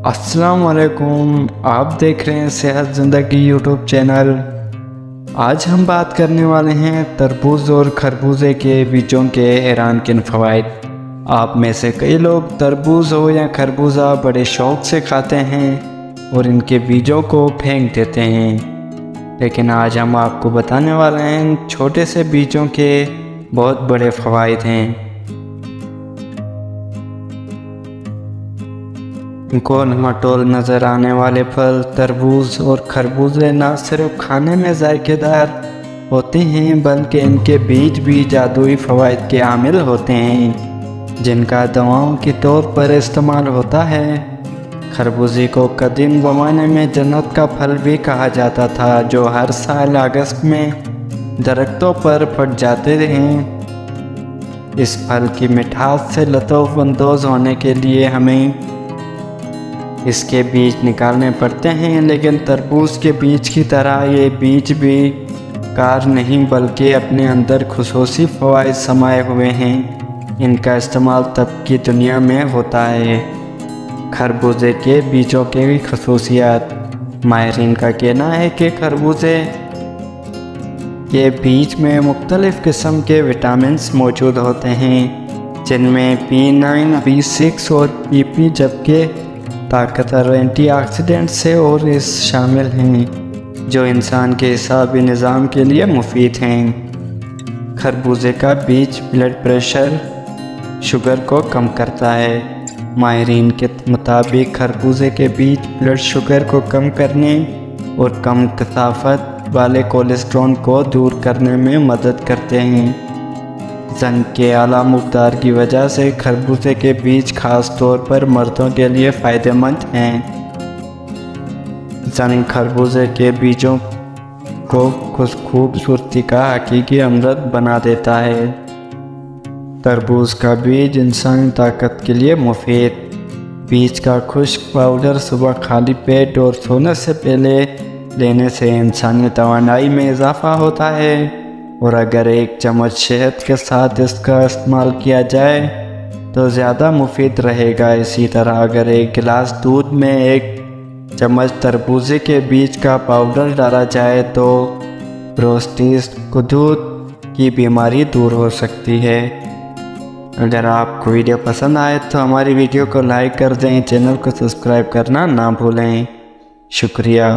अस्सलाम वालेकुम, आप देख रहे हैं सेहत ज़िंदगी यूट्यूब चैनल। आज हम बात करने वाले हैं तरबूज और खरबूजे के बीजों के हैरानकुन फ़वाइद। आप में से कई लोग तरबूज हो या खरबूजा बड़े शौक़ से खाते हैं और इनके बीजों को फेंक देते हैं, लेकिन आज हम आपको बताने वाले हैं छोटे से बीजों के बहुत बड़े फ़वाइद हैं। गोल मटोल नज़र आने वाले फल तरबूज और खरबूजे न सिर्फ खाने में जायकेदार होते हैं बल्कि इनके बीज भी जादुई फ़वाइद के आमिल होते हैं, जिनका दवाओं के तौर पर इस्तेमाल होता है। खरबूजे को कदीम ज़माने में जन्नत का फल भी कहा जाता था, जो हर साल अगस्त में दरख्तों पर फट जाते हैं। इस फल की मिठास से लुत्फ़ अंदोज़ होने के लिए हमें इसके बीज निकालने पड़ते हैं, लेकिन तरबूज के बीज की तरह ये बीज भी कार नहीं बल्कि अपने अंदर खुसूसी फ़वाइद समाये हुए हैं। इनका इस्तेमाल तब की दुनिया में होता है। खरबूजे के बीजों की खसूसियात। माहिरीन का कहना है कि खरबूजे के बीज में मुख्तलिफ़ किस्म के विटामिन्स मौजूद होते हैं, जिनमें B9, B6 और PP जबकि ताकतवर एंटीऑक्सीडेंट से और इस शामिल हैं, जो इंसान के एसाबी निज़ाम के लिए मुफीद हैं। खरबूजे का बीज ब्लड प्रेशर, शुगर को कम करता है। माहिरीन के मुताबिक खरबूजे के बीज ब्लड शुगर को कम करने और कम कसाफत वाले कोलेस्ट्रॉल को दूर करने में मदद करते हैं। ज़ंग के आला मकदार की वजह से खरबूजे के बीज खास तौर पर मर्दों के लिए फ़ायदेमंद हैं। ज़ंग खरबूजे के बीजों को खूबसूरती का हकीकी अमृत बना देता है। तरबूज का बीज इंसानी ताकत के लिए मुफीद। बीज का खुश्क पाउडर सुबह खाली पेट और सोने से पहले लेने से इंसानी तवानाई में इजाफ़ा होता है, और अगर एक चम्मच शहद के साथ इसका इस्तेमाल किया जाए तो ज़्यादा मुफीद रहेगा। इसी तरह अगर एक गिलास दूध में एक चम्मच तरबूजे के बीज का पाउडर डाला जाए तो प्रोस्टेट दूध की बीमारी दूर हो सकती है। अगर आपको वीडियो पसंद आए तो हमारी वीडियो को लाइक कर दें, चैनल को सब्सक्राइब करना ना भूलें। शुक्रिया।